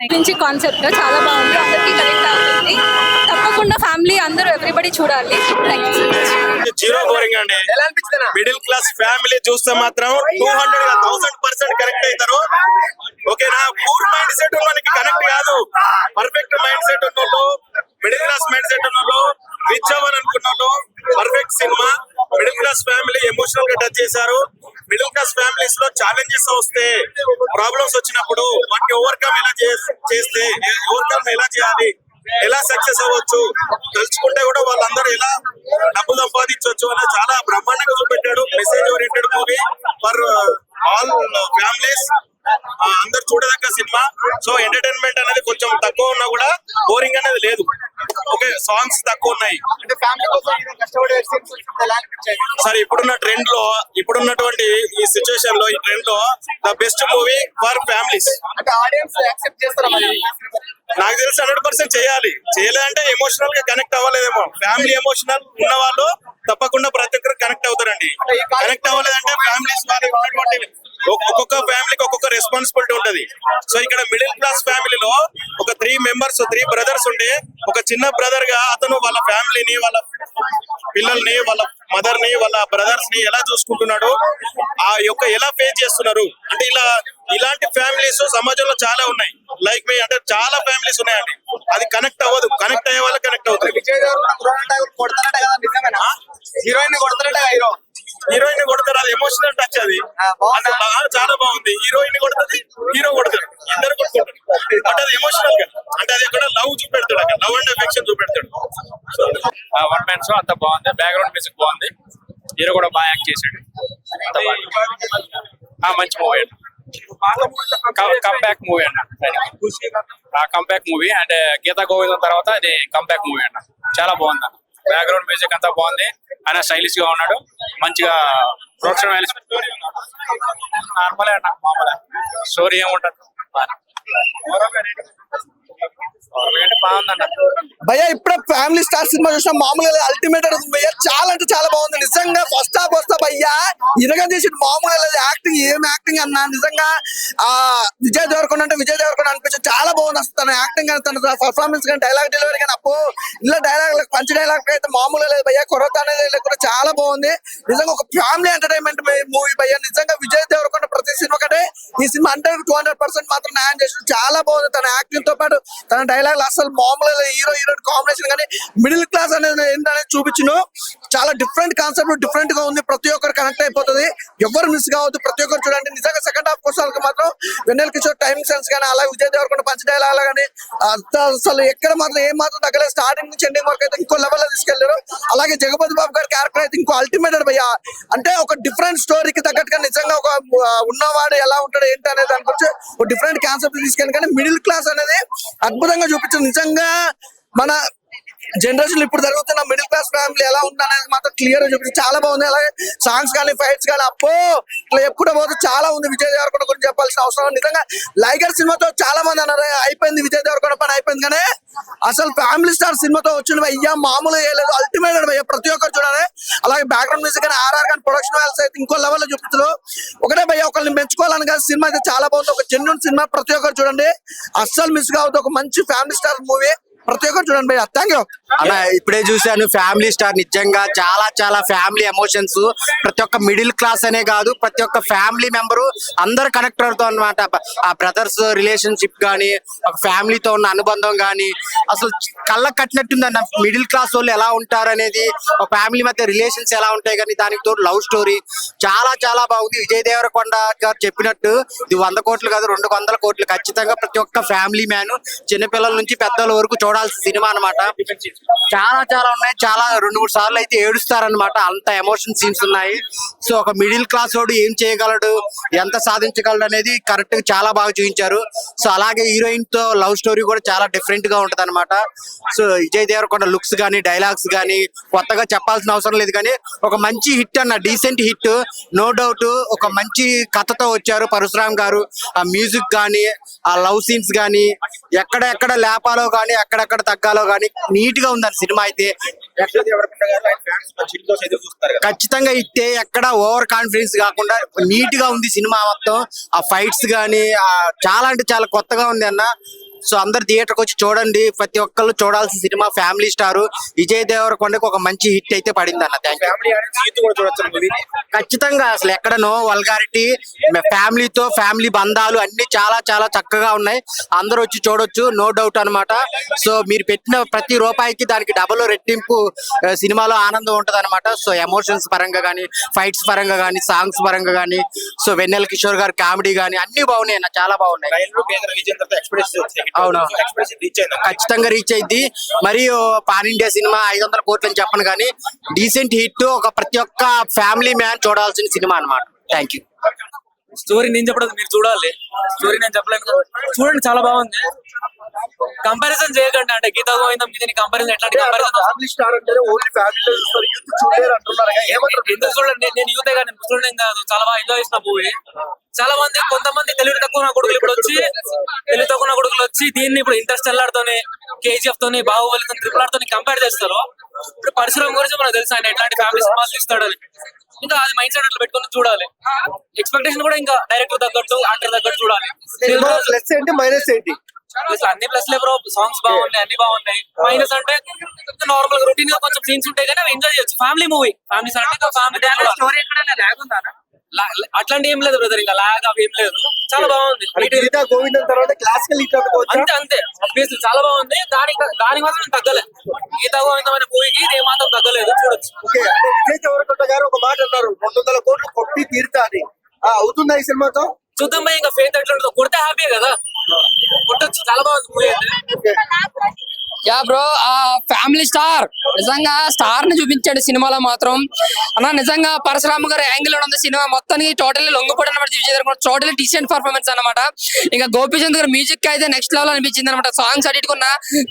నుంచి కాన్సెప్ట్ చాలా బాగుంది, అందరికీ కనెక్ట్ అవుతుంది. తప్పకుండా ఫ్యామిలీ అందరూ ఎవ్రీబడి చూడాలి. Thank you. జీరో బోరింగ్ అండి. మిడిల్ క్లాస్ ఫ్యామిలీ చూస్తే మాత్రం 200% కరెక్ట్ అవుతారు. ఓకేనా? పూర్ మైండ్ సెట్ ఉన్నోనికి కనెక్ట్ కాదు, పర్ఫెక్ట్ మైండ్ సెట్ ఉన్నోళ్ళు, మిడిల్ క్లాస్ మైండ్ సెట్ ఉన్నోళ్ళు, రిచ్ అవ్వాలనుకున్న perfect cinema. Middle class family emotional గా టచ్ చేశారు. మిడిల్ క్లాస్ ఫ్యామిలీస్ లో ఛాలెంజెస్ వస్తే, ప్రాబ్లమ్స్ వచ్చినప్పుడు వాటిని ఓవర్కమ్ ఎలా చేస్తే, ఓవర్కమ్ ఎలా చేయాలి, ఎలా సక్సెస్ అవ్వచ్చు, తలుచుకుంటే కూడా వాళ్ళందరూ ఎలా డబ్బు సంపాదించవచ్చు అని చాలా బ్రహ్మాండంగా చూపెట్టాడు. Message oriented movie for all families. అందరు చూడదగ్గ సినిమా. సో ఎంటర్టైన్మెంట్ అనేది కొంచెం తక్కువ ఉన్నా కూడా బోరింగ్ అనేది లేదు. ఓకే, సాంగ్స్ తక్కువ ఉన్నాయి. సరే, ఇప్పుడున్న ట్రెండ్ లో, ఇప్పుడున్నటువంటి ఈ సిచ్యువేషన్ లో, ఈ ట్రెండ్ లో the best movie for families. నాకు తెలిసి 100% చేయాలి. చేయలేదంటే ఎమోషనల్ గా కనెక్ట్ అవ్వలేదేమో. ఫ్యామిలీ ఎమోషనల్ ఉన్న వాళ్ళు తప్పకుండా ప్రతి ఒక్కరు కనెక్ట్ అవుతారండి. కనెక్ట్ అవ్వలేదంటే ఫ్యామిలీస్ ఒక్కొక్క ఫ్యామిలీకి ఒక్కొక్క రెస్పాన్సిబిలిటీ ఉంటది. సో ఇక్కడ మిడిల్ క్లాస్ ఫ్యామిలీలో ఒక 3 బ్రదర్స్ ఉంటే, ఒక చిన్న బ్రదర్ గా అతను వాళ్ళ ఫ్యామిలీని, వాళ్ళ పిల్లల్ని, వాళ్ళ మదర్ ని, వాళ్ళ బ్రదర్స్ ని ఎలా చూసుకుంటున్నాడు, ఆ యొక్క ఎలా ఫేస్ చేస్తున్నారు అంటే, ఇలాంటి ఫ్యామిలీస్ సమాజంలో చాలా ఉన్నాయి. లైక్ మీ అంటే చాలా ఫ్యామిలీస్ ఉన్నాయండి. అది కనెక్ట్ అవ్వదు, కనెక్ట్ అయ్యే వాళ్ళు కనెక్ట్ అవుతుంది. హీరోయిన్ కొడతారు, అది ఎమోషనల్ టచ్. అది చాలా బాగుంది. హీరోయిన్ కొడుతుంది, హీరో కొడతాడు, ఇద్దరు కొట్టుకుంటారు. బట్ అది ఎమోషనల్ గా అంటే, అది ఎక్కడ లవ్ చూపెడతాడు, అక్కడ లవ్ అండ్ ఎఫెక్షన్ చూపెడతాడు. వన్ మ్యాన్ షో అంత బాగుంది. బ్యాక్గ్రౌండ్ మ్యూజిక్ బాగుంది. హీరో కూడా బాగా యాక్ట్ చేశాడు. మంచి మూవీ అండి. కంబ్యాక్ మూవీ అన్న. కంబ్యాక్ మూవీ అంటే గీతా గోవిందం తర్వాత ఇది కంబ్యాక్ మూవీ అన్న. చాలా బాగుంది అన్న. బ్యాక్గ్రౌండ్ మ్యూజిక్ అంతా బాగుంది. ఆయన స్టైలిష్ గా ఉన్నాడు. మంచిగా ప్రొడక్షన్ వాల్యూస్ నార్మలే అన్న, మామూలే. స్టోరీ ఏముంటది బాగుందన్న. భయ్యా ఇప్పుడే ఫ్యామిలీ స్టార్ సినిమా చూసిన మామూలుగా అల్టిమేట్ భయ్యా. చాలా అంటే చాలా బాగుంది నిజంగా. ఫస్ట్ హాఫ్ వస్తా భయ్యా ఇరగా చేసి మామూలుగా లేదు. యాక్టింగ్ ఏం యాక్టింగ్ అన్నా నిజంగా. విజయ్ దేవరకొండ అంటే విజయ్ దేవరకొండ అనిపించి చాలా బాగుంది అసలు. తన యాక్టింగ్ కానీ, తన పర్ఫార్మెన్స్ కానీ, డైలాగ్ డెలివరీ కానీ, అప్పు ఇలా డైలాగ్ పంచ్ డైలాగ్ అయితే మామూలుగా లేదు భయ్యా. కొరత అనేది కూడా చాలా బాగుంది నిజంగా. ఒక ఫ్యామిలీ ఎంటర్టైన్మెంట్ మూవీ భయ్యా. నిజంగా విజయ్ దేవరకొండ ప్రతి సినిమా కంటే ఈ సినిమా 100% మాత్రం న్యాయం చేసి చాలా బాగుంది. తన యాక్టింగ్ తో పాటు తన డైలాగ్ అసలు మామూలుగా హీరోయిన్ కాంబినేషన్ కానీ, మిడిల్ క్లాస్ అనేది ఏంటనేది చూపించును. చాలా డిఫరెంట్ కాన్సెప్ట్, డిఫరెంట్ గా ఉంది. ప్రతి ఒక్కరు కనెక్ట్ అయిపోతుంది, ఎవరు మిస్ కావద్దు, ప్రతి ఒక్కరు చూడండి. నిజంగా సెకండ్ హాఫ్ కోసం మాత్రం వెన్నెల కిషోర్ టైమింగ్ సెన్స్ కానీ, అలాగే విజయ్ దేవరకొండ పంచ్ డైలాగ్ కానీ అసలు ఎక్కడ మాత్రం ఏం మాత్రం తగ్గలేదు. స్టార్టింగ్ నుంచి ఎండింగ్ వరకు అయితే ఇంకో లెవెల్ లో తీసుకెళ్లారు. అలాగే జగపతి బాబు గారి క్యారెక్టర్ అయితే ఇంకో అల్టిమేటెడ్ భయ్యా. అంటే ఒక డిఫరెంట్ స్టోరీకి తగ్గట్టుగా నిజంగా ఒక ఉన్నవాడు ఎలా ఉంటాడు ఏంటి అనేది దాని గురించి ఒక డిఫరెంట్ కాన్సెప్ట్ తీసుకెళ్ళి, కానీ మిడిల్ క్లాస్ అనేది అద్భుతంగా చూపించారు. నిజంగా మన జనరేషన్ ఇప్పుడు జరుగుతున్న మిడిల్ క్లాస్ ఫ్యామిలీ ఎలా ఉందనేది మాత్రం క్లియర్ గా చూపించి చాలా బాగుంది. అలాగే సాంగ్స్ కానీ, ఫైట్స్ కానీ అప్పో ఇట్లా ఎప్పుడు పోతే చాలా ఉంది. విజయ్ దేవరకొండ గురించి చెప్పాల్సిన అవసరం నిజంగా. లైగర్ సినిమాతో చాలా మంది అన్నారు అయిపోయింది విజయ్ దేవరకొండ పని అయిపోయింది, కానీ అసలు ఫ్యామిలీ స్టార్ సినిమాతో వచ్చిన అయ్యా మామూలు లేదు, అల్టిమేట్ అయ్యా. ప్రతి ఒక్కరు చూడాలి. అలాగే బ్యాక్గ్రౌండ్ మ్యూజిక్ కానీ, ఆర్ఆర్ కానీ, ప్రొడక్షన్ వాల్యూస్ అయితే ఇంకో లెవెల్ లో చూపించారు. ఒకటే భయ్యా ఒకరిని మెచ్చుకోవాలని కానీ సినిమా అయితే చాలా బాగుంది. ఒక జెన్యూన్ సినిమా, ప్రతి ఒక్కరు చూడండి, అస్సలు మిస్ కావద్దు. ఒక మంచి ఫ్యామిలీ స్టార్ మూవీ, ప్రతి ఒక్కరు చూడండి భయ్యా. థ్యాంక్ యూ అలా. ఇప్పుడే చూశాను ఫ్యామిలీ స్టార్. నిజంగా చాలా చాలా ఫ్యామిలీ ఎమోషన్స్. ప్రతి ఒక్క మిడిల్ క్లాస్ అనే కాదు, ప్రతి ఒక్క ఫ్యామిలీ మెంబరు అందరు కనెక్ట్ అవుతాం అనమాట. ఆ బ్రదర్స్ రిలేషన్షిప్ కానీ, ఒక ఫ్యామిలీతో ఉన్న అనుబంధం కానీ అసలు కళ్ళకు కట్టినట్టుందన్న. మిడిల్ క్లాస్ వాళ్ళు ఎలా ఉంటారు అనేది, ఒక ఫ్యామిలీ మధ్య రిలేషన్స్ ఎలా ఉంటాయి కానీ, దానికి తోడు లవ్ స్టోరీ చాలా చాలా బాగుంది. విజయ్ దేవరకొండ గారు చెప్పినట్టు ఇది 100 కోట్లు కాదు, 200 కోట్లు ఖచ్చితంగా ప్రతి ఒక్క ఫ్యామిలీ మ్యాన్, చిన్నపిల్లల నుంచి పెద్దల వరకు చూడాల్సిన సినిమా అనమాట. చాలా చాలా ఉన్నాయి. చాలా 2-3 సార్లు అయితే ఏడుస్తారనమాట, అంత ఎమోషన్ సీన్స్ ఉన్నాయి. సో ఒక మిడిల్ క్లాస్ వాడు ఏం చేయగలడు, ఎంత సాధించగలడు అనేది కరెక్ట్ గా చాలా బాగా చూపించారు. సో అలాగే హీరోయిన్ తో లవ్ స్టోరీ కూడా చాలా డిఫరెంట్ గా ఉంటది అనమాట. సో విజయ్ దేవరకొండ లుక్స్ గానీ, డైలాగ్స్ గానీ కొత్తగా చెప్పాల్సిన అవసరం లేదు, కానీ ఒక మంచి హిట్ అన్న, డీసెంట్ హిట్ నో డౌట్. ఒక మంచి కథతో వచ్చారు పరశురామ్ గారు. ఆ మ్యూజిక్ గానీ, ఆ లవ్ సీన్స్ గానీ, ఎక్కడ లేపాలో గానీ, ఎక్కడెక్కడ తగ్గాలో గానీ నీట్ గా ఉందని సినిమా అయితే. ఖచ్చితంగా ఇట్టే, ఎక్కడ ఓవర్ కాన్ఫిడెన్స్ కాకుండా నీట్ గా ఉంది సినిమా మొత్తం. ఆ ఫైట్స్ గానీ చాలా అంటే చాలా కొత్తగా ఉంది అన్న. సో అందరు థియేటర్కి వచ్చి చూడండి, ప్రతి ఒక్కళ్ళు చూడాల్సిన సినిమా ఫ్యామిలీ స్టార్ విజయ్ దేవరకొండకి ఒక మంచి హిట్ అయితే పడింది అన్న. Thank you. ఖచ్చితంగా అసలు ఎక్కడ నో వల్గారిటీ, ఫ్యామిలీతో ఫ్యామిలీ బంధాలు అన్ని చాలా చాలా చక్కగా ఉన్నాయి. అందరూ వచ్చి చూడొచ్చు, నో డౌట్ అన్నమాట. సో మీరు పెట్టిన ప్రతి రూపాయికి దానికి డబుల్ రెట్టింపు సినిమాలో ఆనందం ఉంటది అనమాట. సో ఎమోషన్స్ పరంగా కానీ, ఫైట్స్ పరంగా కానీ, సాంగ్స్ పరంగా కానీ, సో వెన్నెల కిషోర్ గారి కామెడీ కానీ అన్ని బాగున్నాయి అన్న, చాలా బాగున్నాయి. అవును, ఖచ్చితంగా రీచ్ అయింది. మరియు పాన్ ఇండియా సినిమా 500 కోట్లు అని చెప్పను కానీ డీసెంట్ హిట్, ఒక ప్రతి ఒక్క ఫ్యామిలీ మ్యాన్ చూడాల్సిన సినిమా అన్నమాట. Thank you. స్టోరీ నేను చెప్పడం మీరు చూడాలి, స్టోరీ నేను చెప్పలేను కదా. చూడండి, చాలా బాగుంది. కంపారిజన్ చేయకండి, అంటే గీతా గోవిందం దీని కంపారిజన్ ఎట్లాంటి కంపారిజన్ ఎందుకు చూడండి, నేను యూతే కానీ చూడండి కాదు, చాలా బాగా ఎంజాయ్ చేసిన మూవీ. చాలా మంది, కొంతమంది తెలివి తక్కువ నా కొడుకులు ఇప్పుడు వచ్చి, తెలివి తక్కువ నా కొడుకులు వచ్చి దీన్ని ఇప్పుడు ఇంటర్స్టెల్లార్ తోని, కేజీఎఫ్ తోని, బాహుబలితో, ట్రిపుల్ తోని కంపేర్ చేస్తారు. ఇప్పుడు పరశురామ్ గురించి మనకు తెలుసు, ఆయన ఎట్లాంటి ఫ్యామిలీ సినిమాలు తీస్తాడని. ఇంకా అది మైండ్ సెట్ అట్లా పెట్టుకుని చూడాలి. ఎక్స్పెక్టేషన్ కూడా ఇంకా డైరెక్టర్ తగ్గట్టు, యాక్టర్ తగ్గట్టు చూడాలి. ప్లస్ ఏంటి మైనస్ ఏంటి? అన్ని ప్లస్ లే బ్రో, సాంగ్స్ బాగున్నాయి, అన్ని బాగున్నాయి. మైనస్ అంటే నార్మల్ రొటీన్ గా కొంచెం సీన్స్ ఉంటాయి కానీ అవి ఎంజాయ్ చేయొచ్చు. ఫ్యామిలీ మూవీ, ఫ్యామిలీ స్టోరీ అట్లాంటి ఏం లేదు బ్రదర్, ఇంకా లాగ్ అవి ఏం లేదు, చాలా బాగుంది. గోవిందం తర్వాత క్లాసికల్ అంతే అంతే obviously చాలా బాగుంది. దాని మాత్రం తగ్గలేదు. గీతా గోవిందమైన మూవీకి ఇది మాత్రం తగ్గలేదు, చూడొచ్చు. విజయ్ దేవరకొండ గారు ఒక మాట అన్నారు, 200 కోట్లు కొట్టి తీరుతా అని. అవుతుందా ఈ సినిమాతో? చూద్దాం భయ్, ఇంకా ఫేత్ ఎట్లా ఉంటుందో. కొడితే హ్యాపీ కదా, కొట్టొచ్చు. చాలా బాగుంది మూవీ అయితే. యా బ్రో, ఆ ఫ్యామిలీ స్టార్ నిజంగా స్టార్ ని చూపించాడు సినిమాలో మాత్రం అన్న. నిజంగా పరశురామ్ గారి యాంగిల్ ఉంది సినిమా మొత్తానికి. టోటల్లీ లొంగిపోవడం అనమాట Vijay Deverakonda, totally decent performance అనమాట. ఇంకా గోపీచంద్ గారి మ్యూజిక్ అయితే నెక్స్ట్ లెవెల్ అనిపించింది అనమాట. సాంగ్స్ అడిటుకున్న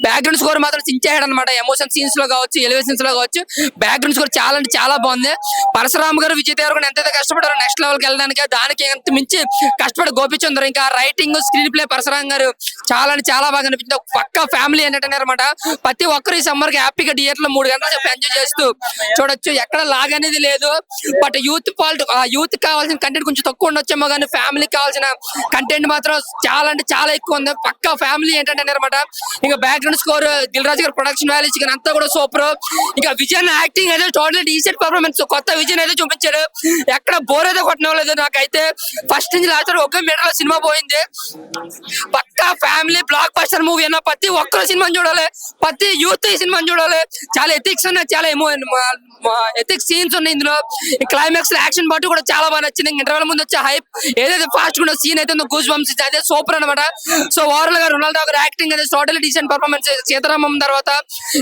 బ్యాక్గ్రౌండ్ స్కోర్ మాత్రం చించాడు అనమాట. ఎమోషన్ సీన్స్ లో కావచ్చు, ఎలివేషన్స్ లో కావచ్చు, బ్యాక్గ్రౌండ్ స్కోర్ చాలా అంటే చాలా బాగుంది. పరశురామ్ గారు విజయ్ దేవరకొండ ఎంతైతే కష్టపడారో నెక్స్ట్ లెవెల్ కి వెళ్ళడానికి, దానికి ఎంత మించి కష్టపడి గోపీచంద్. ఇంకా రైటింగ్, స్క్రీన్ ప్లే పరశురామ్ గారు చాలా అంటే చాలా బాగా అనిపించింది. పక్కా ఫ్యామిలీ ఎంటర్టైనర్ అనమాట. ప్రతి ఒక్కరు ఈ సమ్మర్ కి హ్యాపీగా థియేటర్ లో 3 గంటలు చెప్పి ఎంజాయ్ చేస్తూ చూడొచ్చు. ఎక్కడ లాగ్ అనేది లేదు. బట్ యూత్ కావాల్సిన కంటెంట్ కొంచెం తక్కువ ఉండొచ్చేమో కానీ ఫ్యామిలీకి కావాల్సిన కంటెంట్ మాత్రం చాలా అంటే చాలా ఎక్కువ ఉంది. పక్కా ఫ్యామిలీ ఎంటర్టైనర్ అనమాట. ఇంకా బ్యాక్గ్రౌండ్ స్కోర్, దిల్ రాజు గారి ప్రొడక్షన్ వాల్యూస్ కానీ అంతా కూడా సూపర్. ఇంకా విజయ్ యాక్టింగ్ అయితే టోటల్ డీసెంట్ పర్ఫార్మెన్స్. కొత్త విజయ్ అయితే చూపించాడు, ఎక్కడ బోర్ అయితే కొట్టలేదు. నాకైతే ఫస్ట్ నుంచి లాస్ట్ ఒకే మీటర్ సినిమా పోయింది. పక్కా ఫ్యామిలీ బ్లాక్ బస్టర్ మూవీ అన్న. ప్రతి ఒక్కరు సినిమాని చూడాలి, ప్రతి యూత్ ఈ సినిమాని చూడాలి. చాలా ఎథిక్స్ ఉన్నాయి, చాలా ఎథిక్స్ సీన్స్ ఉన్నాయి ఇందులో. క్లైమాక్స్ యాక్షన్ పార్ట్ కూడా చాలా బాగా నచ్చింది. ఇంటర్వెల్ ముందు వచ్చే హైప్ ఏదైతే ఫాస్ట్ కూడా సీన్ అయితే గూస్ బంప్స్ అదే సూపర్ అనమాట. సో ఓవరాల్ గా రొనాల్డో గారు యాక్టింగ్ అయితే టోటల్ డీసెంట్ పర్ఫార్మెన్స్. సీతారామం తర్వాత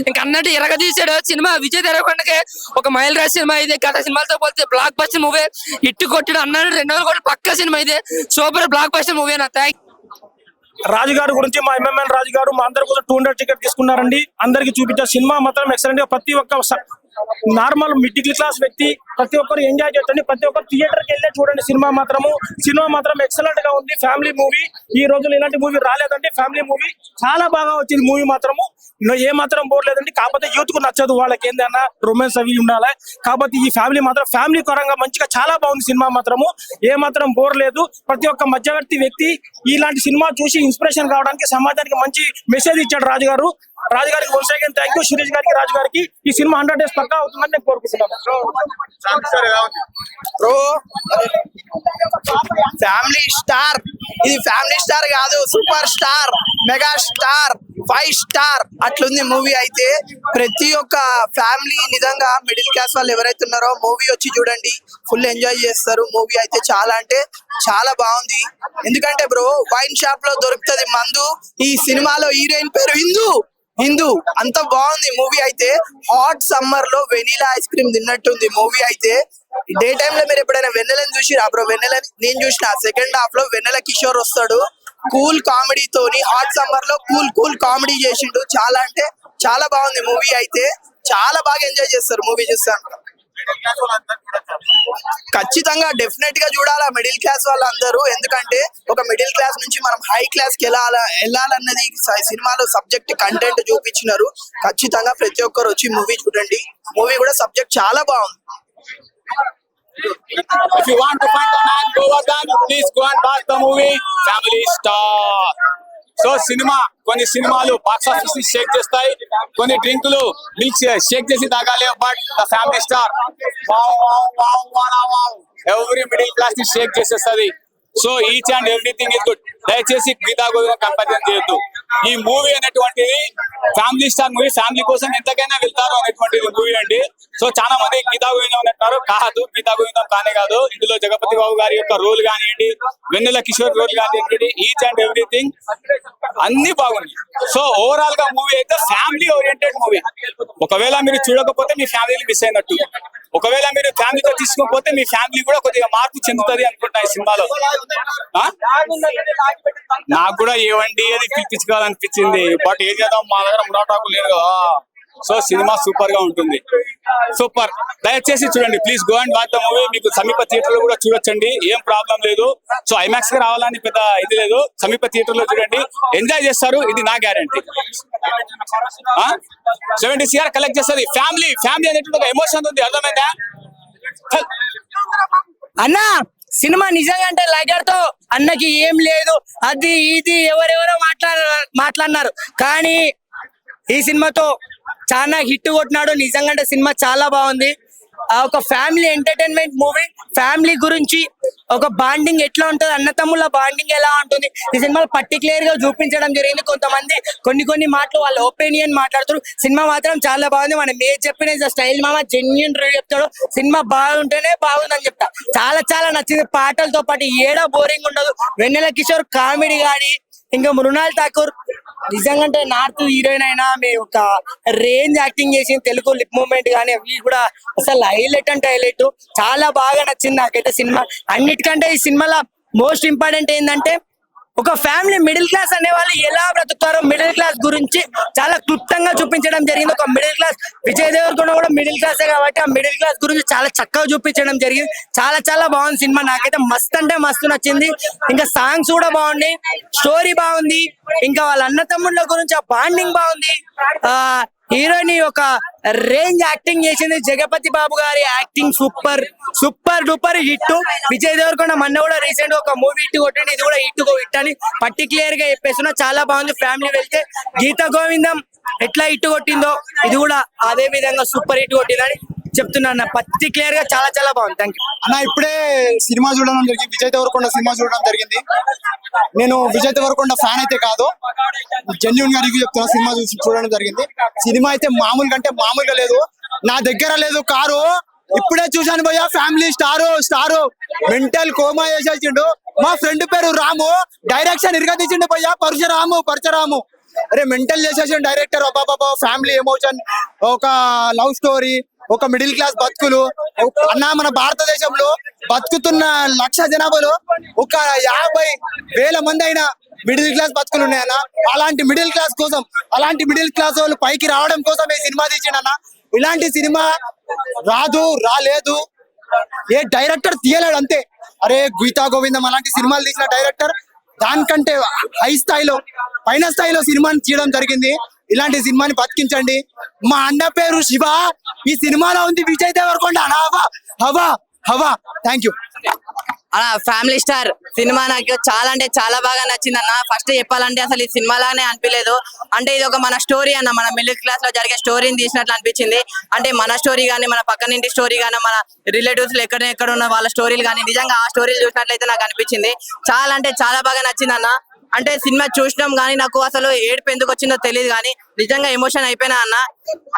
ఇంకా అన్నట్టు ఎరగదీశాడు సినిమా. విజయ్ దేవరకొండకి ఒక మైల్ రాజ్ సినిమా ఇది. గత సినిమాలతో పోలితే బ్లాక్ బస్టర్ మూవీ హిట్ కొట్టాడు అన్నాడు. 200 కోట్లు పక్కా సినిమా ఇది. సూపర్ బ్లాక్ బస్టర్ మూవీ అన్న. థ్యాంక్ రాజు గారి గురించి మా ఎంఎంఎన్ రాజు గారు మా అందరి కోసం 200 టికెట్ తీసుకున్నారండి. అందరికి చూపించారు. సినిమా మాత్రం ఎక్సలెంట్ గా ప్రతి ఒక్క నార్మల్ మిడిల్ క్లాస్ వ్యక్తి ప్రతి ఒక్కరు ఎంజాయ్ చేయండి. ప్రతి ఒక్కరు థియేటర్ కి వెళ్ళే చూడండి. సినిమా మాత్రం ఎక్సలెంట్ గా ఉంది. ఫ్యామిలీ మూవీ, ఈ రోజులు ఇలాంటి మూవీ రాలేదండి. ఫ్యామిలీ మూవీ చాలా బాగా వచ్చింది. మూవీ మాత్రము ఏ మాత్రం బోర్ లేదండి. కాకపోతే యూత్ కు నచ్చదు, వాళ్ళకి ఏందన్నా రొమాన్స్ అవి ఉండాలి. కాకపోతే ఈ ఫ్యామిలీ మాత్రం ఫ్యామిలీ పరంగా మంచిగా చాలా బాగుంది. సినిమా మాత్రము ఏ మాత్రం బోర్ లేదు. ప్రతి ఒక్క మధ్యవర్తి వ్యక్తి ఇలాంటి సినిమా చూసి ఇన్స్పిరేషన్ కావడానికి, సమాజానికి మంచి మెసేజ్ ఇచ్చాడు రాజు గారు. రాజు గారికి once again thank you. Shirish గారికి, రాజు గారికి. ఈ సినిమా 100 days పక్కా అవుతుందని నేను కోరుకుంటున్నాను. ఫ్యామిలీ స్టార్, ఇది ఫ్యామిలీ స్టార్ కాదు, super star, mega star, 5 star అట్లుంది మూవీ అయితే. ప్రతి ఒక్క ఫ్యామిలీ నిజంగా మిడిల్ క్లాస్ వాళ్ళు ఎవరైతే ఉన్నారో మూవీ వచ్చి చూడండి, ఫుల్ ఎంజాయ్ చేస్తారు. మూవీ అయితే చాలా అంటే చాలా బాగుంది. ఎందుకంటే బ్రో వైన్ షాప్ లో దొరుకుతుంది మందు, ఈ సినిమాలో హీరోయిన్ పేరు హిందూ. అంత బాగుంది మూవీ అయితే. హాట్ సమ్మర్ లో వెనీలా ఐస్ క్రీమ్ తిన్నట్టుంది మూవీ అయితే. డే టైమ్ లో మీరు ఎప్పుడైనా వెన్నెలని చూసిరా బ్రో? వెన్నెలని నేను చూసిన. సెకండ్ హాఫ్ లో వెన్నెల కిషోర్ వస్తాడు కూల్ కామెడీతోని. హాట్ సమ్మర్ లో కూల్ కామెడీ చేసిండు. చాలా అంటే చాలా బాగుంది మూవీ అయితే. చాలా బాగా ఎంజాయ్ చేస్తారు మూవీ చూస్తాను. ఖచ్చితంగా డెఫినెట్ గా చూడాలా మిడిల్ క్లాస్ వాళ్ళందరూ. ఎందుకంటే ఒక మిడిల్ క్లాస్ నుంచి మనం హై క్లాస్ కి వెళ్ళాలన్నది సినిమాలో సబ్జెక్ట్ కంటెంట్ చూపించినారు. ఖచ్చితంగా ప్రతి ఒక్కరు వచ్చి మూవీ చూడండి. మూవీ కూడా సబ్జెక్ట్ చాలా బాగుంది. If you want to find a man, go again. Please go and watch the movie Family Star. So కొన్ని సినిమాలు బాక్స్ ఆఫీస్ ని షేక్ చేస్తాయి, కొన్ని డ్రింకులు మిల్క్ షేక్ చేసి తాగాలి. But the family star every middle class ని షేక్ చేసేస్తుంది. So each and everything is good. దయచేసి గీతా గోవిందం కంపారిజన్ చేయొద్దు. ఈ మూవీ అనేటువంటిది ఫ్యామిలీ స్టార్ మూవీ, ఫ్యామిలీ కోసం ఎంతకైనా వెళ్తారు అనేటువంటిది మూవీ అండి. సో చాలా మంది గీతా గోవిందం అంటారు, కాదు గీతా గోవిందం కానే కాదు. ఇందులో జగపతి బాబు గారి యొక్క రోల్ కానివ్వండి, వెన్నెల కిషోర్ రోల్ కానివ్వండి, ఈచ్ అండ్ ఎవ్రీథింగ్ అన్ని బాగున్నాయి. సో ఓవరాల్ గా మూవీ అయితే ఫ్యామిలీ ఓరియంటెడ్ మూవీ. ఒకవేళ మీరు చూడకపోతే మీ ఫ్యామిలీని మిస్ అయినట్టు, ఒకవేళ మీరు ఫ్యామిలీతో తీసుకోకపోతే మీ ఫ్యామిలీ కూడా కొద్దిగా మార్పు చెందుతుంది అనుకుంటా ఈ సినిమాలో. నాకు కూడా ఏవండి అది పిలిపించుకోవాలనిపించింది, బట్ ఏం చేద్దాం, మా దగ్గర మురాటాకు లేదు కదా. సో సినిమా సూపర్ గా ఉంటుంది, సూపర్. దయచేసి చూడండి, please go and watch the movie. మీకు సమీప థియేటర్ లో కూడా చూడొచ్చండి, ఏం ప్రాబ్లం లేదు. సో ఐమాక్స్ కి రావాలని పెద్ద ఇది లేదు, సమీప థియేటర్ లో చూడండి, ఎంజాయ్ చేస్తారు, ఇది నా గ్యారంటీ. 70 CR కలెక్ట్ చేస్తుంది. ఫ్యామిలీ అనేటువంటి ఒక ఎమోషన్ ఉంది, అర్థమైందా అన్న? సినిమా నిజంగా అంటే లగర్తో అన్నకి ఏం లేదు, అది ఇది ఎవరెవరో మాట్లాడినారు, కానీ ఈ సినిమాతో చాలా హిట్ కొట్టినాడు. నిజంగా అంటే సినిమా చాలా బాగుంది. ఒక ఫ్యామిలీ ఎంటర్టైన్మెంట్ మూవీ, ఫ్యామిలీ గురించి ఒక బాండింగ్ ఎట్లా ఉంటుంది, అన్నతమ్ముల బాండింగ్ ఎలా ఉంటుంది ఈ సినిమాలో పర్టికులర్ గా చూపించడం జరిగింది. కొంతమంది కొన్ని మాటలు వాళ్ళ ఒపీనియన్ మాట్లాడుతారు, సినిమా మాత్రం చాలా బాగుంది. మనం ఏ చెప్పిన స్టైల్ మామ జెన్యున్ చెప్తాడు, సినిమా బాగుంటేనే బాగుందని చెప్తా. చాలా నచ్చింది. పాటలతో పాటు ఏడా బోరింగ్ ఉండదు. వెన్నెల కిషోర్ కామెడీ కానీ, ఇంకా మృణాల్ ఠాకూర్ నిజంగా అంటే నార్త్ హీరోయిన్ అయినా మీ ఒక రేంజ్ యాక్టింగ్ చేసింది. తెలుగు లిప్ మూవ్మెంట్ కానీ అవి కూడా అసలు హైలైట్ అంటే హైలైట్. చాలా బాగా నచ్చింది నాకైతే సినిమా. అన్నిటికంటే ఈ సినిమాలో మోస్ట్ ఇంపార్టెంట్ ఏంటంటే ఒక ఫ్యామిలీ మిడిల్ క్లాస్ అనే వాళ్ళు ఎలా బ్రతుకుతారో మిడిల్ క్లాస్ గురించి చాలా క్లుప్తంగా చూపించడం జరిగింది. ఒక మిడిల్ క్లాస్, విజయ్ దేవరకొండ కూడా మిడిల్ క్లాసే కాబట్టి ఆ మిడిల్ క్లాస్ గురించి చాలా చక్కగా చూపించడం జరిగింది. చాలా బాగుంది సినిమా. నాకైతే మస్త్ అంటే మస్తు నచ్చింది. ఇంకా సాంగ్స్ కూడా బాగున్నాయి, స్టోరీ బాగుంది, ఇంకా వాళ్ళ అన్నతమ్ముళ్ళ గురించి ఆ బాండింగ్ బాగుంది. హీరోయిన్ ఒక రేంజ్ యాక్టింగ్ చేసింది. జగపతి బాబు గారి acting super duper hit. Vijay Deverakonda మొన్న కూడా రీసెంట్ గా ఒక మూవీ హిట్ కొట్టింది, ఇది కూడా హిట్ అని పర్టికులర్ గా చెప్పేస్తున్నా. చాలా బాగుంది. ఫ్యామిలీ వెళ్తే గీతా గోవిందం ఎట్లా హిట్ కొట్టిందో ఇది కూడా అదే విధంగా సూపర్ హిట్ కొట్టిందని చెప్తున్నా. పర్టికులర్ గా చాలా బాగుంది. థ్యాంక్ యూ అన్న. ఇప్పుడే సినిమా చూడడం జరిగింది, విజయ్ దేవరకొండ సినిమా చూడడం జరిగింది. నేను విజయ్ దేవరకొండ ఫ్యాన్ అయితే కాదు, జెన్యూన్ గా రివ్యూ చెప్తున్నా. సినిమా చూడడం జరిగింది. సినిమా అయితే మామూలుగా లేదు. నా దగ్గర లేదు కారు, ఇప్పుడే చూశాను భయ్యా. ఫ్యామిలీ స్టారు మెంటల్ కోమా చేసేసిండు. మా ఫ్రెండ్ పేరు రాము, డైరెక్షన్ ఇరగదీసిండు భయ్యా. పరశురాము అరే మెంటల్ చేసేసిండు డైరెక్టర్. అబ్బాబా, ఫ్యామిలీ ఎమోషన్, ఒక లవ్ స్టోరీ, ఒక మిడిల్ క్లాస్ బతుకులు. అన్న మన భారతదేశంలో బతుకుతున్న 1,00,000 జనాభాలో ఒక 50,000 మంది అయినా మిడిల్ క్లాస్ బతుకులు ఉన్నాయన్న. అలాంటి మిడిల్ క్లాస్ కోసం, అలాంటి మిడిల్ క్లాస్ వాళ్ళు పైకి రావడం కోసం ఈ సినిమా తీసిండన్న. ఇలాంటి సినిమా రాలేదు, ఏ డైరెక్టర్ తీయలేడు అంతే. అరే గీతా గోవిందం అలాంటి సినిమాలు తీసిన డైరెక్టర్ దానికంటే పైన స్థాయిలో సినిమాని తీయడం జరిగింది. ఇలాంటి సినిమాని బతికించండి. మా అన్న పేరు శివ, ఈ సినిమాలో ఉంది విజయ్ దేవరకొండ. హవా. థ్యాంక్ యూ అలా. ఫ్యామిలీ స్టార్ సినిమా నాకు చాలా అంటే చాలా బాగా నచ్చింది అన్న. ఫస్ట్ చెప్పాలంటే అసలు ఈ సినిమా లాగానే అనిపించలేదు. అంటే ఇది ఒక మన స్టోరీ అన్న, మన మిడిల్ క్లాస్ లో జరిగే స్టోరీని తీసినట్లు అనిపించింది. అంటే మన స్టోరీ కానీ, మన పక్కనింటి స్టోరీ కానీ, మన రిలేటివ్స్ ఎక్కడ ఉన్న వాళ్ళ స్టోరీలు కానీ, నిజంగా ఆ స్టోరీలు చూసినట్లయితే నాకు అనిపించింది. చాలా అంటే చాలా బాగా నచ్చింది అన్న. అంటే సినిమా చూసినాం కానీ నాకు అసలు ఏడుపు ఎందుకు వచ్చిందో తెలియదు, కానీ నిజంగా ఎమోషన్ అయిపోయినా అన్న.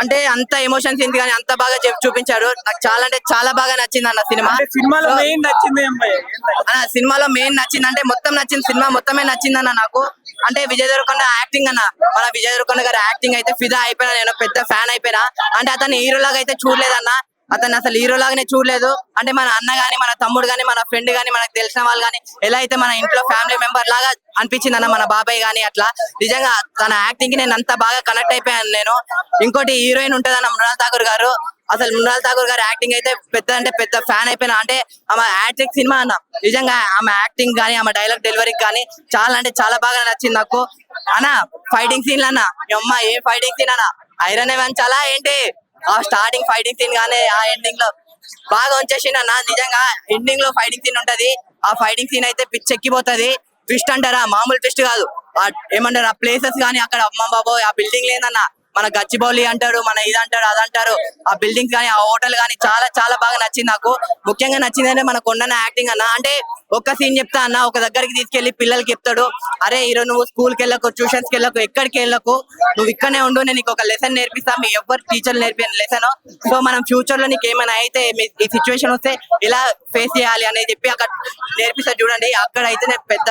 అంటే అంత ఎమోషన్స్ ఏంటి కానీ అంత బాగా చూపించాడు. నాకు చాలా అంటే చాలా బాగా నచ్చింది అన్న సినిమా. సినిమాలో మెయిన్ నచ్చింది అన్న, సినిమాలో మెయిన్ నచ్చింది అంటే మొత్తం నచ్చింది, సినిమా మొత్తమే నచ్చింది అన్న నాకు. అంటే విజయ్ దేవరకొండ యాక్టింగ్ అన్న, మన విజయ్ దేవరకొండ గారి యాక్టింగ్ అయితే ఫిదా అయిపోయినా, నేను పెద్ద ఫ్యాన్ అయిపోయినా. అంటే అతను హీరోలాగా అయితే చూడలేదన్న, అతను అసలు హీరో లాగానే చూడలేదు. అంటే మన అన్న గాని, మన తమ్ముడు గాని, మన ఫ్రెండ్ గాని, మనకు తెలిసిన వాళ్ళు గాని, ఎలా అయితే మన ఇంట్లో ఫ్యామిలీ మెంబర్ లాగా అనిపించింది అన్న మన బాబాయ్ గాని. అట్లా నిజంగా తన యాక్టింగ్ కి నేను అంత బాగా కనెక్ట్ అయిపోయాను నేను. ఇంకోటి హీరోయిన్ ఉంటదన్న మృణాల్ ఠాకూర్ గారు. అసలు మృణాల్ ఠాకూర్ గారి యాక్టింగ్ అయితే పెద్ద ఫ్యాన్ అయిపోయినా. అంటే ఆమె యాక్టింగ్ సినిమా అన్న, నిజంగా ఆమె యాక్టింగ్ గానీ, ఆమె డైలాగ్ డెలివరీ కానీ చాలా అంటే చాలా బాగా నచ్చింది నాకు అన్న. ఫైటింగ్ సీన్లు అన్న, అమ్మ ఏం ఫైటింగ్ సీన్ అన్న, ఐరన్ చాలా ఏంటి. ఆ స్టార్టింగ్ ఫైటింగ్ సీన్ గానీ, ఆ ఎండింగ్ లో బాగా ఉంచేసిండు అన్న. నిజంగా ఎండింగ్ లో ఫైటింగ్ సీన్ ఉంటది, ఆ ఫైటింగ్ సీన్ అయితే పిచ్చెక్కిపోతది. ట్విస్ట్ అంటారా, మామూలు ట్విస్ట్ కాదు. ఏమంటారు ఆ ప్లేసెస్ కానీ అక్కడ అమ్మ బాబో ఆ బిల్డింగ్ లేదన్న మన గచ్చిబౌలి అంటారు, మన ఇది అంటారు అది అంటారు, ఆ బిల్డింగ్స్ కానీ ఆ హోటల్ కానీ చాలా చాలా బాగా నచ్చింది నాకు. ముఖ్యంగా నచ్చింది అంటే మన కొండన్న యాక్టింగ్ అన్న. అంటే ఒక్క సీన్ చెప్తా అన్న, ఒక దగ్గరికి తీసుకెళ్లి పిల్లలకి చెప్తాడు, అరే ఈరోజు నువ్వు స్కూల్కి వెళ్ళకు, ట్యూషన్స్ కి వెళ్ళకు, ఎక్కడికి వెళ్ళకు, నువ్వు ఇక్కడనే ఉండు, నేను నీకు ఒక లెసన్ నేర్పిస్తా, మీ ఎవరు టీచర్ నేర్పిన లెసన్. సో మనం ఫ్యూచర్ లో నీకు ఏమైనా అయితే ఈ సిచ్యువేషన్ వస్తే ఇలా ఫేస్ చేయాలి అని చెప్పి అక్కడ నేర్పిస్తా చూడండి. అక్కడ అయితే నేను పెద్ద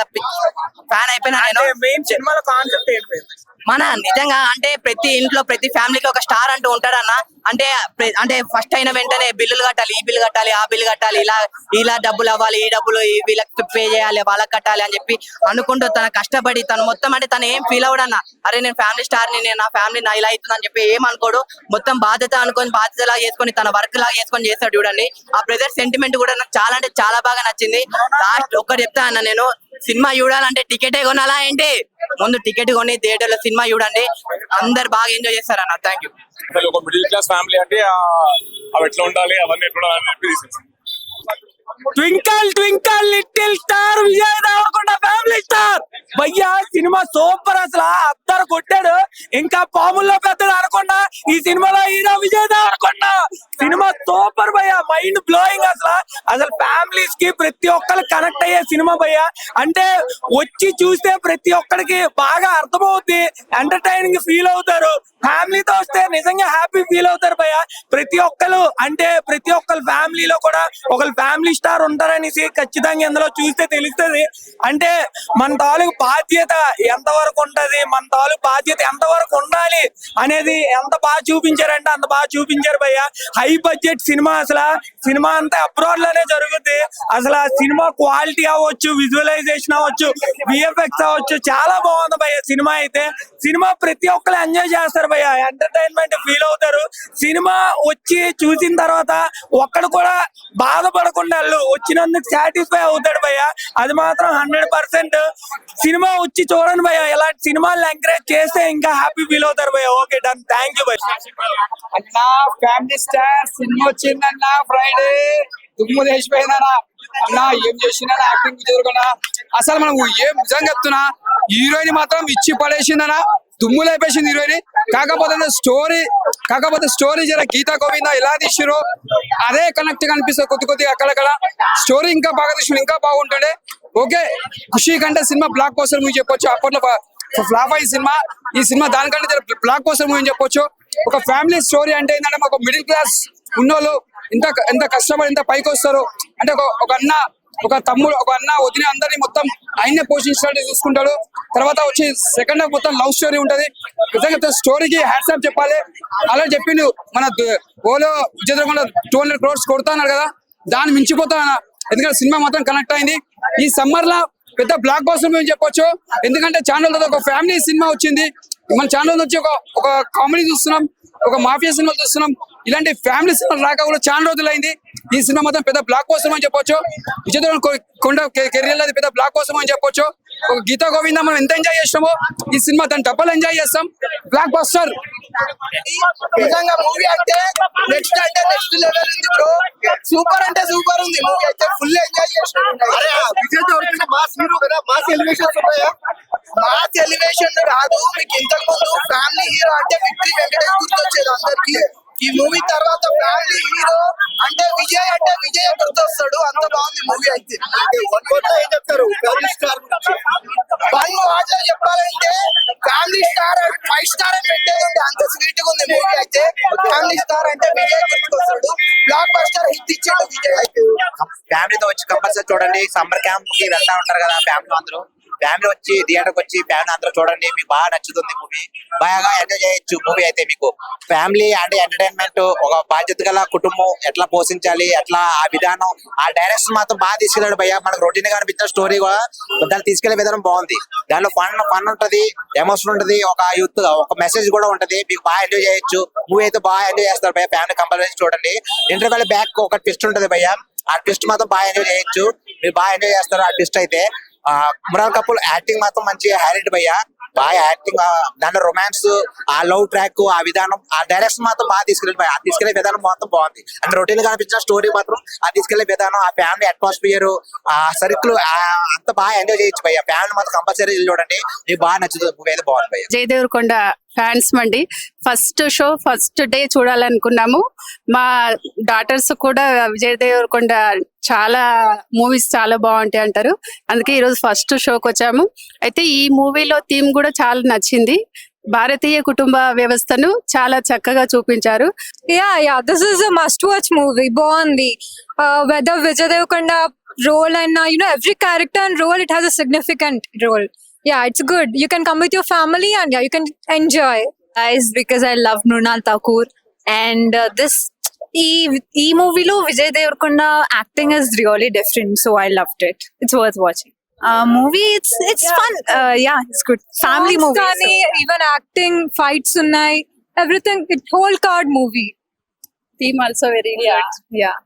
ఫ్యాన్ అయిపోయినా. నేను సినిమాలో కాన్సెప్ట్ ఏంటి? మన నిజంగా అంటే ప్రతి ఇంట్లో ప్రతి ఫ్యామిలీకి ఒక స్టార్ అంటూ ఉంటాడన్న. అంటే ఫస్ట్ అయిన వెంటనే బిల్లులు కట్టాలి, ఈ బిల్లు కట్టాలి, ఆ బిల్లు కట్టాలి, ఇలా డబ్బులు అవ్వాలి, ఈ డబ్బులు వీళ్ళకి పే చేయాలి, వాళ్ళకి కట్టాలి అని చెప్పి అనుకుంటూ తన కష్టపడి తను మొత్తం అంటే తను ఏం ఫీల్ అవడన్నా, అరే నేను ఫ్యామిలీ స్టార్ ని, నేను నా ఫ్యామిలీ నా ఇలా అవుతుంది అని చెప్పి ఏం అనుకోడు. మొత్తం బాధ్యత అనుకొని బాధ్యతలా చేసుకొని తన వర్క్ లాగా చేసుకొని చేస్తాడు చూడండి. ఆ బ్రదర్ సెంటిమెంట్ కూడా నాకు చాలా అంటే చాలా బాగా నచ్చింది. లాస్ట్ ఒక్కటి చెప్తా అన్న, నేను సినిమా చూడాలంటే టికెటే కొనాలా ఏంటి, ముందు టికెట్ కొని థియేటర్ లో సినిమా చూడండి, అందరు బాగా ఎంజాయ్ చేస్తారన్న. Thank you. ఒక మిడిల్ క్లాస్ ఫ్యామిలీ అంటే అవి ఎట్లా ఉండాలి, అవన్నీ ఎట్లా ఉండాలని చెప్పి తీసేసి twinkle twinkle little star Vijay Deverakonda family star భయ్యా సినిమా సూపర్. అసలు అద్దరు కొట్టాడు, ఇంకా పాముల్లో పెద్దది అనకుండా ఈ సినిమాలో hero Vijay Deverakonda. Cinema super భయ్యా, మైండ్ బ్లోయింగ్. అసలు ఫ్యామిలీస్ కి ప్రతి ఒక్కరు కనెక్ట్ అయ్యే సినిమా భయ్యా. అంటే వచ్చి చూస్తే ప్రతి ఒక్కరికి బాగా అర్థమవుద్ది, ఎంటర్టైనింగ్ ఫీల్ అవుతారు. ఫ్యామిలీతో వస్తే నిజంగా హ్యాపీ ఫీల్ అవుతారు భయ్యా. ప్రతి ఒక్కరు అంటే ప్రతి ఒక్కరు ఫ్యామిలీలో కూడా ఒకరు ఫ్యామిలీ స్టార్ ఉంటారనేసి ఖచ్చితంగా ఇందులో చూస్తే తెలుస్తుంది. అంటే మన తాలూకు బాధ్యత ఎంతవరకు ఉంటది, మన తాలూకు బాధ్యత ఎంతవరకు ఉండాలి అనేది ఎంత బాగా చూపించారంటే అంత బాగా చూపించారు భయ్య. హై బడ్జెట్ సినిమా, అసలు సినిమా అంతా అబ్రాడ్ లోనే జరుగుతుంది. అసలు ఆ సినిమా క్వాలిటీ అవ్వచ్చు, విజువలైజేషన్ అవ్వచ్చు, విఎఫ్ఎక్స్ అవ్వచ్చు, చాలా బాగుంది భయ్య సినిమా అయితే. సినిమా ప్రతి ఒక్కరు ఎంజాయ్ చేస్తారు భయ్య, ఎంటర్టైన్మెంట్ ఫీల్ అవుతారు. సినిమా వచ్చి చూసిన తర్వాత ఒక్కడు కూడా బాధపడకుండా వచ్చినందుకు సాటిస్ఫై అవుతాడు భయ్య. అది మాత్రం 100%. సినిమా వచ్చి చూడండి భయ్య, ఇలాంటి సినిమాలు ఎంకరేజ్ చేస్తే ఇంకా హ్యాపీ ఫీల్ అవుతారు భయ్య. ఓకే డన్, థ్యాంక్ యూ భయ్య. అన్నా ఫ్యామిలీ స్టార్ సినిమా వచ్చిందన్నా, ఫ్రైడే దుమ్ము లేచిపోయిందన్నా. అన్నా ఏం చేసిందా యాక్టింగ్ జరుగుతున్నా, అసలు మనం ఏం నిజంగా చెప్తున్నా, హీరోయిన్ మాత్రం ఇచ్చి పడేసిందన్నా, దుమ్ము లేపేసింది హీరోయిన్. కాకపోతే స్టోరీ జర గీతా గోవింద ఎలా తీసిరో అదే కనెక్ట్ గా అనిపిస్తుంది కొద్దిగా అక్కడక్కడ. స్టోరీ ఇంకా బాగా తీసిన ఇంకా బాగుంటుండే. ఓకే, ఖుషి కంటే సినిమా బ్లాక్ బస్టర్ మూవీ చెప్పొచ్చు. అప్పట్లో ఫ్లాప్ అయ్యి సినిమా, ఈ సినిమా దానికంటే బ్లాక్ బస్టర్ మూవీ చెప్పొచ్చు. ఒక ఫ్యామిలీ స్టోరీ అంటే ఏంటంటే మాకు మిడిల్ క్లాస్ ఉన్నోళ్ళు ఎంత కష్టపడి ఎంత పైకి వస్తారు అంటే ఒక అన్న, ఒక తమ్ముడు, ఒక అన్న వదిన అందరినీ మొత్తం ఆయనే పోషించినట్టు చూసుకుంటాడు. తర్వాత వచ్చి సెకండ్ హాఫ్ మొత్తం లవ్ స్టోరీ ఉంటది. నిజంగా స్టోరీకి హ్యాట్సాప్ చెప్పాలి. అలా చెప్పిండు మన ఓలో విజయ్ దేవరకొండ 200 crores కొడతా అన్నాడు కదా, దాన్ని మించిపోతా. ఎందుకంటే సినిమా మాత్రం కనెక్ట్ అయింది. ఈ సమ్మర్ లా పెద్ద బ్లాక్ బస్టర్ మేము చెప్పొచ్చు. ఎందుకంటే ఛానల్ లో ఒక ఫ్యామిలీ సినిమా వచ్చింది, మన ఛానల్ వచ్చి ఒక కామెడీ చూస్తున్నాం, ఒక మాఫియా సినిమాలు చూస్తున్నాం. ఇలాంటి ఫ్యామిలీ సినిమాలు రాక కూడా చాలా రోజులు అయింది. ఈ సినిమా మొత్తం పెద్ద బ్లాక్ బస్టర్ అని చెప్పొచ్చు. విజయ్ దేవరకొండ కెరీర్ లో పెద్ద బ్లాక్ బస్టర్ అని చెప్పొచ్చు. ఒక గీతా గోవింద మనం ఎంత ఎంజాయ్ చేస్తామో ఈ సినిమా దాన్ని డబ్బులు ఎంజాయ్ చేస్తాం. బ్లాక్ బస్టర్ నిజంగా మూవీ అయితే నెక్స్ట్ లెవెల్ ఉంది బ్రో. సూపర్ అంటే సూపర్ ఉంది మూవీ అయితే, ఫుల్ ఎంజాయ్ చేస్తాం. విజయ్ దేవరకొండ మాస్ హీరో కదా, మాస్ ఎలివేషన్స్ ఉంటాయా? మాస్ ఎలివేషన్ రాదు మీకు. ఇంతకు ముందు ఫ్యామిలీ హీరో అంటే విక్టరీ వెంకటేష్ గుర్తొచ్చేది అందరికి. ఈ మూవీ తర్వాత ఫ్యామిలీ హీరో అంటే విజయ్ గుర్తొస్తాడు. అంత బాగుంది మూవీ అయితే. ఏం చెప్తారు ఫ్యామిలీ స్టార్? వన్ మాటలో చెప్పాలంటే ఫ్యామిలీ స్టార్ 5 స్టార్ అని పెట్టేది, అంత స్వీట్ గా ఉంది మూవీ అయితే. ఫ్యామిలీ స్టార్ అంటే విజయ్ గుర్తుకొస్తాడు. బ్లాక్ బస్టర్ హిట్ ఇచ్చాడు విజయ్ అయితే. ఫ్యామిలీతో వచ్చి కంపల్సరీ చూడండి. సమ్మర్ క్యాంప్ కి వెళ్తా ఉంటారు కదా ఫ్యామిలీ అందరూ, ఫ్యామిలీ వచ్చి థియేటర్కి వచ్చి ఫ్యామిలీ అందరూ చూడండి, మీకు బాగా నచ్చుతుంది మూవీ. బాగా ఎంజాయ్ చేయొచ్చు మూవీ అయితే. మీకు ఫ్యామిలీ అంటే ఎంటర్టైన్మెంట్, ఒక బాధ్యత గల కుటుంబం ఎట్లా పోషించాలి, ఎట్లా ఆ విధానం, ఆ డైరెక్షన్ మాత్రం బాగా తీసుకెళ్ళాడు భయ్య. మనకు రొటీన్ గా అనిపించిన స్టోరీ కూడా దాన్ని తీసుకెళ్లే విధానం బాగుంది. దాంట్లో ఫన్ ఉంటది, ఎమోషన్ ఉంటది, ఒక యూత్ ఒక మెసేజ్ కూడా ఉంటది. మీకు బాగా ఎంజాయ్ చేయొచ్చు మూవీ అయితే. బాగా ఎంజాయ్ చేస్తారు భయ్య, ఫ్యామిలీ కంపల్సరీ చూడండి. ఇంటర్వెల్ బ్యాక్ ఒక ట్విస్ట్ ఉంటది భయ్య, ఆ ట్విస్ట్ మాత్రం బాగా ఎంజాయ్ చేయొచ్చు. మీరు బాగా ఎంజాయ్ చేస్తారు ఆ ట్విస్ట్ అయితే. మురాల్ కపూర్ యాక్టింగ్ మాత్రం మంచిగా హైలైట్ భయ్య. బాగా యాక్టింగ్, దాంట్లో రొమాన్స్, ఆ లవ్ ట్రాక్, ఆ విధానం, ఆ డైరెక్షన్ మాత్రం బాగా తీసుకెళ్ళి ఆ తీసుకెళ్లే విధానం మొత్తం బాగుంది. అంటే రొటీన్ గా అనిపించిన స్టోరీ మాత్రం ఆ తీసుకెళ్లే విధానం, ఆ ఫ్యామిలీ అట్మాస్ఫియర్, ఆ సర్కిల్ అంత బాగా ఎంజాయ్ చేయొచ్చు భయ్య. ఫ్యామిలీ మాత్రం కంపల్సరీ చూడండి, మీకు బాగా నచ్చుతుంది. మూవీ అయితే బాగుంది భయ్య. విజయ్ దేవరకొండ ఫ్యాన్స్ అండి. ఫస్ట్ షో ఫస్ట్ డే చూడాలనుకున్నాము. మా డాటర్స్ కూడా విజయ్ దేవరకొండ చాలా మూవీస్ చాలా బాగుంటాయి అంటారు, అందుకే ఈరోజు ఫస్ట్ షోకి వచ్చాము. అయితే ఈ మూవీలో థీమ్ కూడా చాలా నచ్చింది. భారతీయ కుటుంబ వ్యవస్థను చాలా చక్కగా చూపించారు. Yeah, this is a must-watch movie. Bondi, whether Vijay Deverakonda role and every character and role, it has a significant role. Yeah, it's good. You can come with your family and you can enjoy. Guys, because I love Mrunal Thakur and this e movie lo Vijay Deverakonda acting is really different, so I loved it. It's worth watching. Movie, it's fun. Yeah, it's good. Family movie. So. Even acting, fights unnai, everything. It whole card movie. Theme also very good. Yeah.